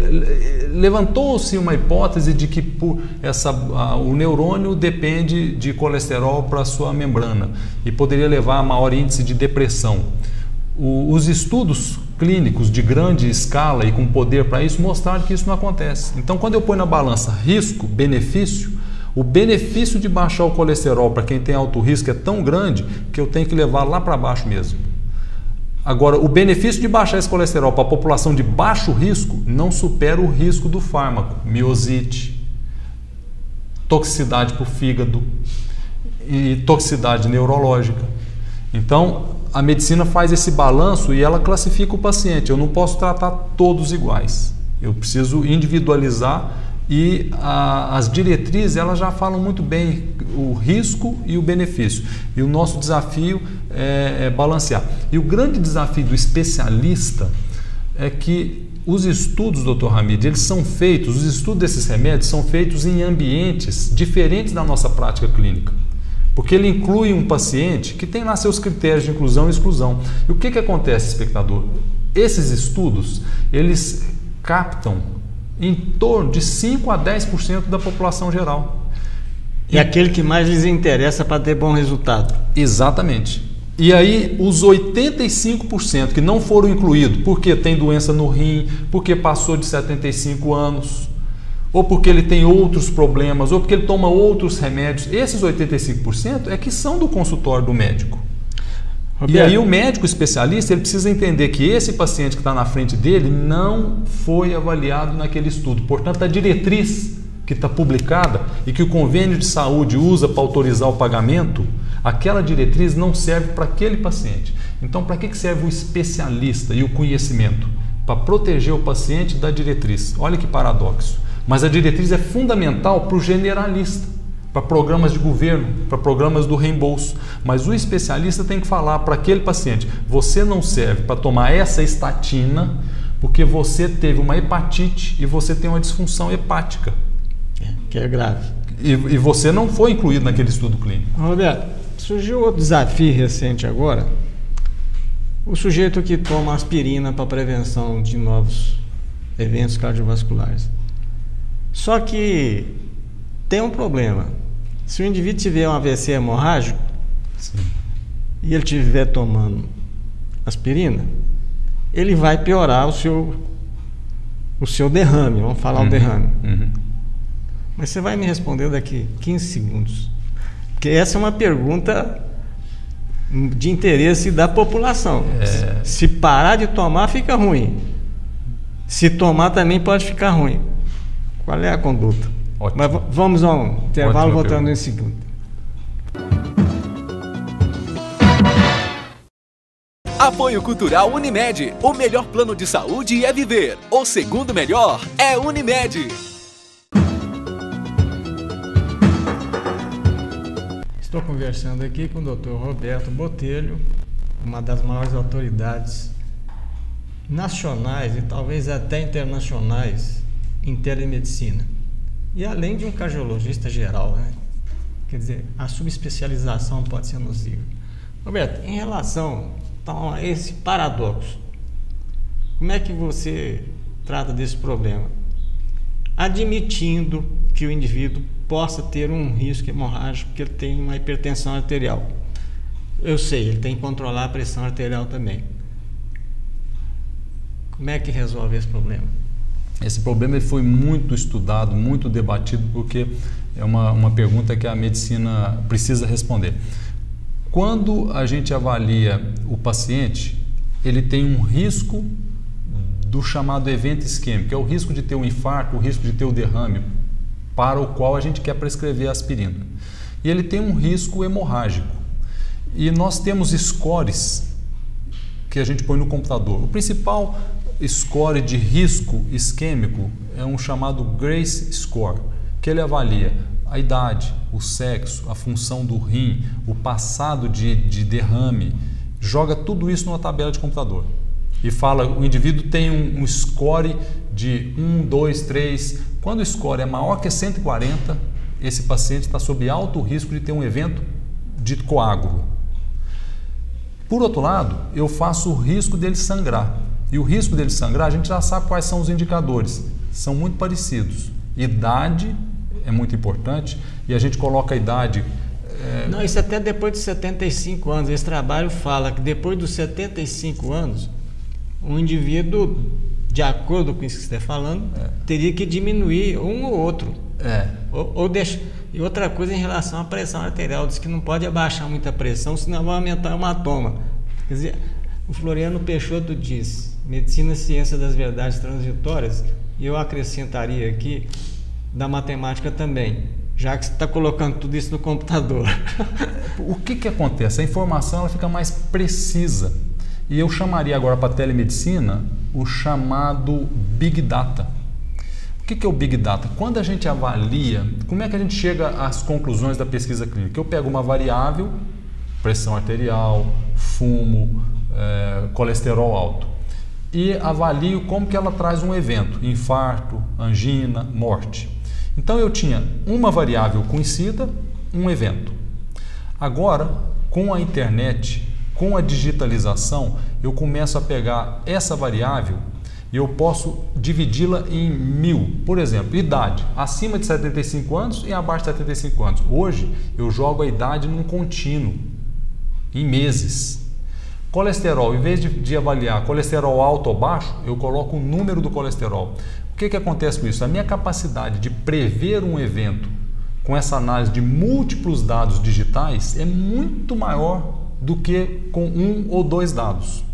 levantou-se uma hipótese de que o neurônio depende de colesterol para a sua membrana e poderia levar a maior índice de depressão. Os estudos clínicos de grande escala e com poder para isso mostraram que isso não acontece. Então, quando eu ponho na balança risco-benefício, o benefício de baixar o colesterol para quem tem alto risco é tão grande que eu tenho que levar lá para baixo mesmo. Agora, o benefício de baixar esse colesterol para a população de baixo risco não supera o risco do fármaco, miosite, toxicidade para o fígado e toxicidade neurológica. Então, a medicina faz esse balanço e ela classifica o paciente. Eu não posso tratar todos iguais. Eu preciso individualizar e as diretrizes elas já falam muito bem o risco e o benefício. E o nosso desafio é balancear. E o grande desafio do especialista é que os estudos, Dr. Hamid, eles são feitos, os estudos desses remédios são feitos em ambientes diferentes da nossa prática clínica. Porque ele inclui um paciente que tem lá seus critérios de inclusão e exclusão. E o que acontece, espectador? Esses estudos, eles captam em torno de 5 a 10% da população geral. É aquele que mais lhes interessa para ter bom resultado. Exatamente. E aí os 85% que não foram incluídos porque tem doença no rim, porque passou de 75 anos, ou porque ele tem outros problemas, ou porque ele toma outros remédios, esses 85% é que são do consultório do médico. Roberto. E aí o médico especialista ele precisa entender que esse paciente que está na frente dele não foi avaliado naquele estudo. Portanto, a diretriz que está publicada e que o convênio de saúde usa para autorizar o pagamento, aquela diretriz não serve para aquele paciente. Então, para que serve o especialista e o conhecimento? Para proteger o paciente da diretriz. Olha que paradoxo. Mas a diretriz é fundamental para o generalista, para programas de governo, para programas do reembolso. Mas o especialista tem que falar para aquele paciente: você não serve para tomar essa estatina porque você teve uma hepatite e você tem uma disfunção hepática. Que é grave. E você não foi incluído naquele estudo clínico. Roberto, surgiu outro desafio recente agora. O sujeito que toma aspirina para prevenção de novos eventos cardiovasculares. Só que tem um problema. Se o indivíduo tiver um AVC hemorrágico, sim, e ele estiver tomando aspirina, ele vai piorar o seu derrame, vamos falar o derrame. Mas você vai me responder daqui 15 segundos. Porque essa é uma pergunta de interesse da população. Se parar de tomar, fica ruim. Se tomar, também pode ficar ruim. Qual é a conduta? Ótimo. Mas vamos a um intervalo, voltando em segundo. Apoio Cultural Unimed. O melhor plano de saúde é viver. O segundo melhor é Unimed. Estou conversando aqui com o Dr. Roberto Botelho, uma das maiores autoridades nacionais e talvez até internacionais em telemedicina. E além de um cardiologista geral, né? Quer dizer, a subespecialização pode ser nociva. Roberto, em relação então, a esse paradoxo, como é que você trata desse problema? Admitindo que o indivíduo possa ter um risco hemorrágico, porque ele tem uma hipertensão arterial. Eu sei, ele tem que controlar a pressão arterial também. Como é que resolve esse problema? Esse problema ele foi muito estudado, muito debatido, porque é uma pergunta que a medicina precisa responder. Quando a gente avalia o paciente, ele tem um risco do chamado evento isquêmico, que é o risco de ter um infarto, o risco de ter o derrame, para o qual a gente quer prescrever a aspirina. E ele tem um risco hemorrágico. E nós temos scores que a gente põe no computador. O principal score de risco isquêmico é um chamado Grace Score, que ele avalia a idade, o sexo, a função do rim, o passado de derrame, joga tudo isso numa tabela de computador e fala, o indivíduo tem um score de 1, 2, 3, quando o score é maior que 140, esse paciente está sob alto risco de ter um evento de coágulo. Por outro lado, eu faço o risco dele sangrar. E o risco dele sangrar, a gente já sabe quais são os indicadores. São muito parecidos. Idade é muito importante e a gente coloca a idade... Não, isso até depois de 75 anos. Esse trabalho fala que depois dos 75 anos, um indivíduo, de acordo com isso que você está falando, teria que diminuir um ou outro. Ou deixa... E outra coisa em relação à pressão arterial, diz que não pode abaixar muita pressão, senão vai aumentar o hematoma. Quer dizer, o Floriano Peixoto diz, medicina, ciência das verdades transitórias, e eu acrescentaria aqui, da matemática também, já que você está colocando tudo isso no computador. O que acontece? A informação ela fica mais precisa. E eu chamaria agora para a telemedicina o chamado Big Data. O que é o Big Data? Quando a gente avalia, como é que a gente chega às conclusões da pesquisa clínica? Eu pego uma variável, pressão arterial, fumo, colesterol alto, e avalio como que ela traz um evento, infarto, angina, morte. Então eu tinha uma variável conhecida, um evento. Agora, com a internet, com a digitalização, eu começo a pegar essa variável e eu posso dividi-la em 1000. Por exemplo, idade, acima de 75 anos e abaixo de 75 anos. Hoje, eu jogo a idade num contínuo, em meses. Colesterol, em vez de avaliar colesterol alto ou baixo, eu coloco o número do colesterol. O que acontece com isso? A minha capacidade de prever um evento com essa análise de múltiplos dados digitais é muito maior do que com um ou dois dados.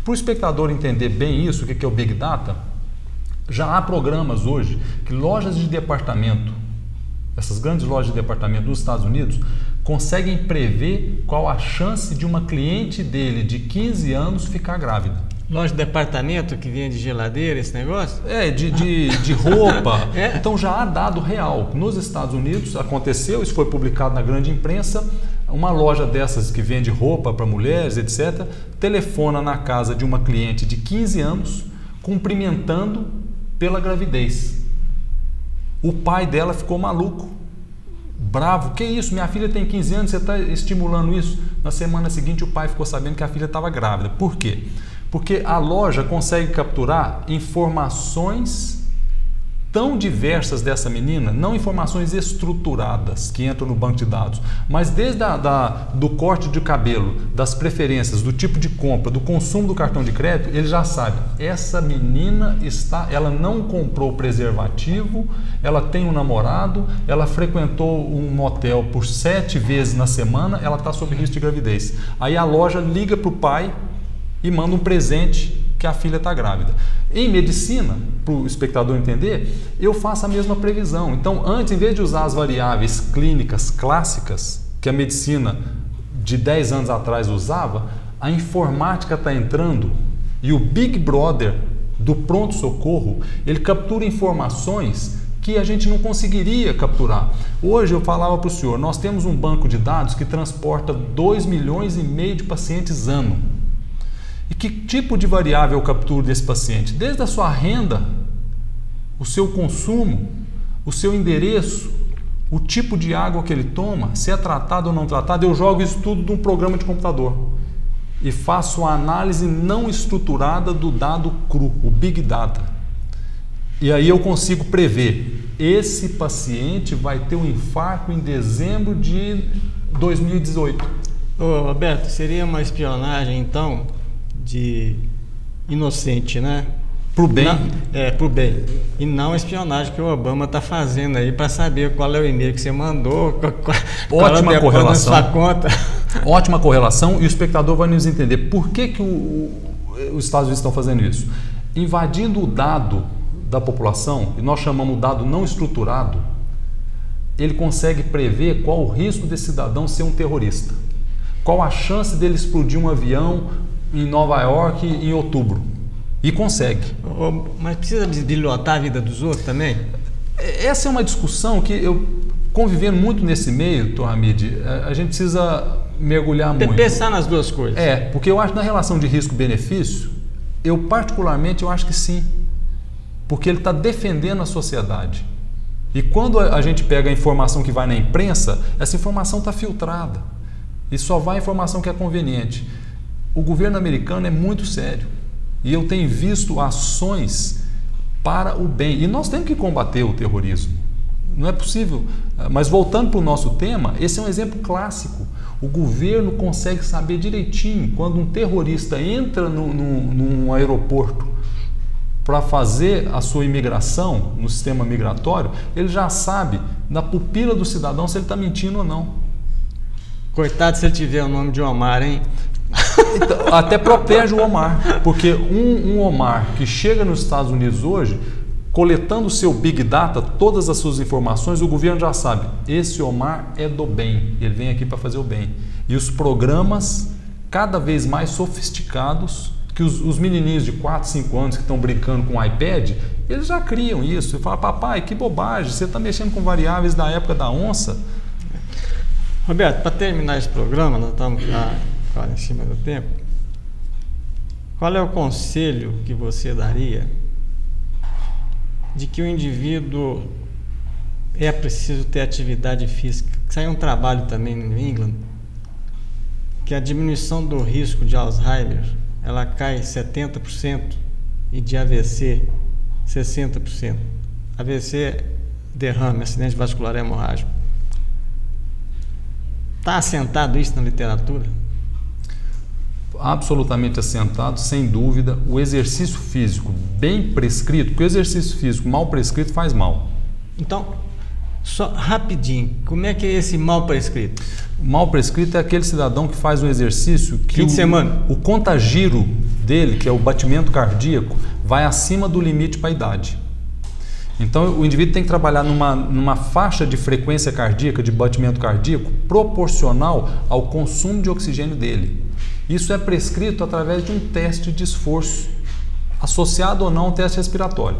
Para o espectador entender bem isso, o que é o Big Data, já há programas hoje que lojas de departamento, essas grandes lojas de departamento nos Estados Unidos, conseguem prever qual a chance de uma cliente dele de 15 anos ficar grávida. Loja de departamento que vende geladeira, esse negócio? De roupa. Então já há dado real. Nos Estados Unidos aconteceu, isso foi publicado na grande imprensa, uma loja dessas que vende roupa para mulheres, etc., telefona na casa de uma cliente de 15 anos, cumprimentando pela gravidez. O pai dela ficou maluco, bravo. Que isso? Minha filha tem 15 anos, você está estimulando isso? Na semana seguinte, o pai ficou sabendo que a filha estava grávida. Por quê? Porque a loja consegue capturar informações tão diversas dessa menina, não informações estruturadas que entram no banco de dados, mas desde do corte de cabelo, das preferências, do tipo de compra, do consumo do cartão de crédito, ele já sabe, essa menina ela não comprou preservativo, ela tem um namorado, ela frequentou um motel por 7 vezes na semana, ela está sob risco de gravidez. Aí a loja liga para o pai e manda um presente que a filha está grávida. Em medicina, para o espectador entender, eu faço a mesma previsão. Então, antes, em vez de usar as variáveis clínicas clássicas que a medicina de 10 anos atrás usava, a informática está entrando e o Big Brother do pronto-socorro, ele captura informações que a gente não conseguiria capturar. Hoje eu falava para o senhor, nós temos um banco de dados que transporta 2,5 milhões de pacientes ano. E que tipo de variável eu capturo desse paciente? Desde a sua renda, o seu consumo, o seu endereço, o tipo de água que ele toma, se é tratado ou não tratado, eu jogo isso tudo num programa de computador e faço a análise não estruturada do dado cru, o Big Data. E aí eu consigo prever, esse paciente vai ter um infarto em dezembro de 2018. Ô, Roberto, seria uma espionagem, então, de inocente, né? Pro bem. Pro bem. E não a espionagem que o Obama está fazendo aí para saber qual é o e-mail que você mandou, Ótima correlação. Na sua conta. Ótima correlação, e o espectador vai nos entender por que os Estados Unidos estão fazendo isso. Invadindo o dado da população, e nós chamamos o dado não estruturado, ele consegue prever qual o risco desse cidadão ser um terrorista. Qual a chance dele explodir um avião em Nova York em outubro. E consegue. Mas precisa desbilhotar a vida dos outros também? Essa é uma discussão que eu, convivendo muito nesse meio, Dr. Hamid, a gente precisa mergulhar muito. Pensar nas duas coisas. Porque eu acho que na relação de risco-benefício, eu particularmente eu acho que sim. Porque ele está defendendo a sociedade. E quando a gente pega a informação que vai na imprensa, essa informação está filtrada. E só vai a informação que é conveniente. O governo americano é muito sério. E eu tenho visto ações para o bem. E nós temos que combater o terrorismo. Não é possível. Mas voltando para o nosso tema, esse é um exemplo clássico. O governo consegue saber direitinho quando um terrorista entra num aeroporto para fazer a sua imigração no sistema migratório, ele já sabe na pupila do cidadão se ele está mentindo ou não. Coitado se ele tiver o nome de Omar, hein? Então, até protege o Omar, porque um Omar que chega nos Estados Unidos hoje, coletando o seu Big Data, todas as suas informações, o governo já sabe, esse Omar é do bem, ele vem aqui para fazer o bem. E os programas cada vez mais sofisticados, que os menininhos de 4, 5 anos que estão brincando com o iPad, eles já criam isso. Ele fala, papai, que bobagem, você está mexendo com variáveis da época da onça. Roberto, para terminar esse programa, nós estamos quase em cima do tempo. Qual é o conselho que você daria de que o indivíduo é preciso ter atividade física? Saiu um trabalho também no New England que a diminuição do risco de Alzheimer ela cai 70% e de AVC 60%. AVC, derrame, acidente vascular hemorrágico. Está assentado isso na literatura? Absolutamente assentado, sem dúvida. O exercício físico bem prescrito, porque o exercício físico mal prescrito faz mal. Então, só rapidinho, como é que é esse mal prescrito? Mal prescrito é aquele cidadão que faz um exercício que o contagiro dele, que é o batimento cardíaco, vai acima do limite para a idade. Então o indivíduo tem que trabalhar numa faixa de frequência cardíaca, de batimento cardíaco, proporcional ao consumo de oxigênio dele. Isso é prescrito através de um teste de esforço, associado ou não ao teste respiratório.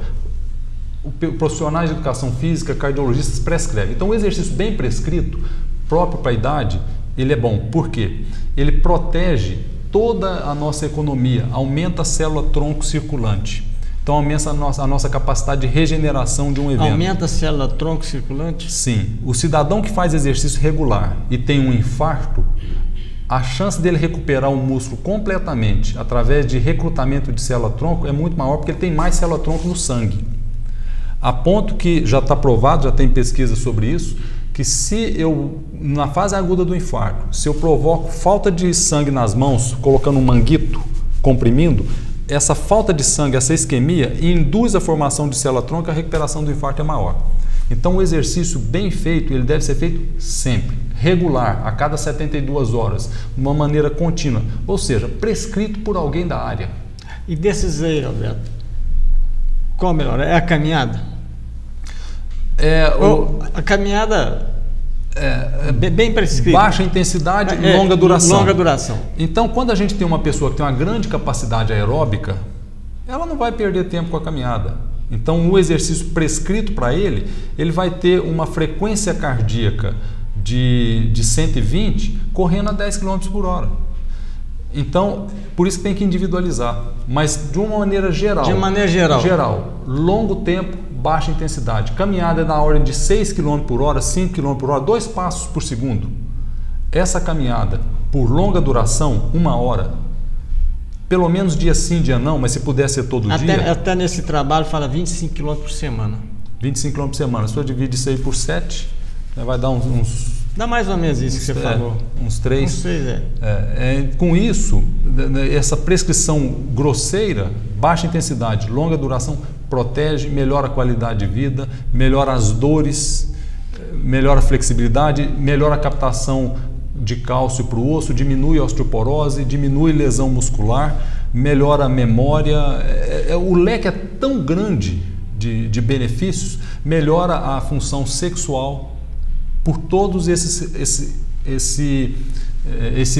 Profissionais de educação física, cardiologistas prescrevem. Então o exercício bem prescrito, próprio para a idade, ele é bom. Por quê? Ele protege toda a nossa economia, aumenta a célula-tronco circulante. Então aumenta a nossa capacidade de regeneração de um evento. Aumenta a célula-tronco circulante? Sim. O cidadão que faz exercício regular e tem um infarto, a chance dele recuperar o músculo completamente através de recrutamento de célula-tronco é muito maior porque ele tem mais célula-tronco no sangue. A ponto que já está provado, já tem pesquisa sobre isso, que se eu, na fase aguda do infarto, se eu provoco falta de sangue nas mãos, colocando um manguito, comprimindo, essa falta de sangue, essa isquemia, induz a formação de célula-tronco e a recuperação do infarto é maior. Então o exercício bem feito, ele deve ser feito sempre, regular, a cada 72 horas, de uma maneira contínua, ou seja, prescrito por alguém da área. E desses aí, Roberto, qual melhor? É a caminhada? A caminhada bem prescrita. Baixa intensidade e longa duração. Longa duração. Então, quando a gente tem uma pessoa que tem uma grande capacidade aeróbica, ela não vai perder tempo com a caminhada. Então, o exercício prescrito para ele, ele vai ter uma frequência cardíaca de 120 correndo a 10 km por hora. Então, por isso que tem que individualizar, mas de uma maneira geral. De maneira geral. Geral, longo tempo, baixa intensidade. Caminhada na ordem de 6 km por hora, 5 km por hora, 2 passos por segundo. Essa caminhada por longa duração, 1 hora, pelo menos dia sim, dia não, mas se puder ser todo dia. Até nesse trabalho fala 25 km por semana. 25 km por semana. Se eu dividir isso aí por 7, vai dar uns... Dá mais ou menos isso que você falou. Uns 3. Uns 6, com isso, essa prescrição grosseira, baixa intensidade, longa duração, protege, melhora a qualidade de vida, melhora as dores, melhora a flexibilidade, melhora a captação de cálcio para o osso, diminui a osteoporose, diminui lesão muscular, melhora a memória. O leque é tão grande de benefícios, melhora a função sexual por todos esse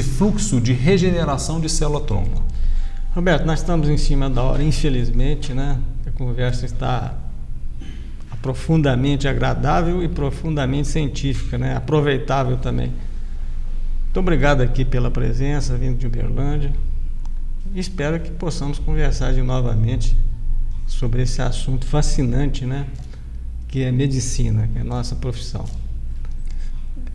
fluxo de regeneração de célula-tronco. Roberto, nós estamos em cima da hora, infelizmente, né? A conversa está profundamente agradável e profundamente científica, né? Aproveitável também. Muito obrigado aqui pela presença, vindo de Uberlândia. Espero que possamos conversar novamente sobre esse assunto fascinante, né? Que é medicina, que é a nossa profissão.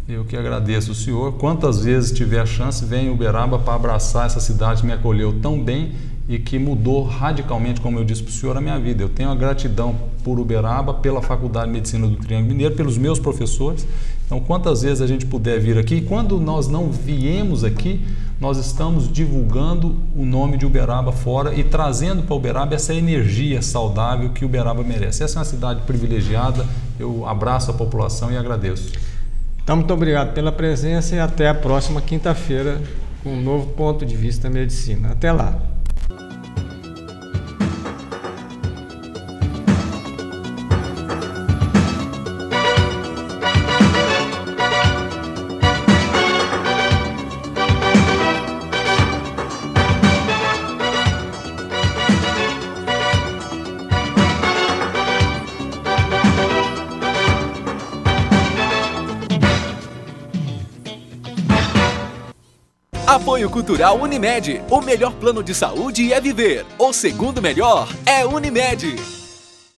Eu que agradeço o senhor. Quantas vezes tiver a chance, venha em Uberaba para abraçar essa cidade que me acolheu tão bem e que mudou radicalmente, como eu disse para o senhor, a minha vida. Eu tenho a gratidão por Uberaba, pela Faculdade de Medicina do Triângulo Mineiro, pelos meus professores. Então, quantas vezes a gente puder vir aqui, e quando nós não viemos aqui, nós estamos divulgando o nome de Uberaba fora e trazendo para Uberaba essa energia saudável que Uberaba merece. Essa é uma cidade privilegiada, eu abraço a população e agradeço. Então, muito obrigado pela presença e até a próxima quinta-feira com um novo ponto de vista da medicina. Até lá! Apoio Cultural Unimed. O melhor plano de saúde é viver. O segundo melhor é Unimed.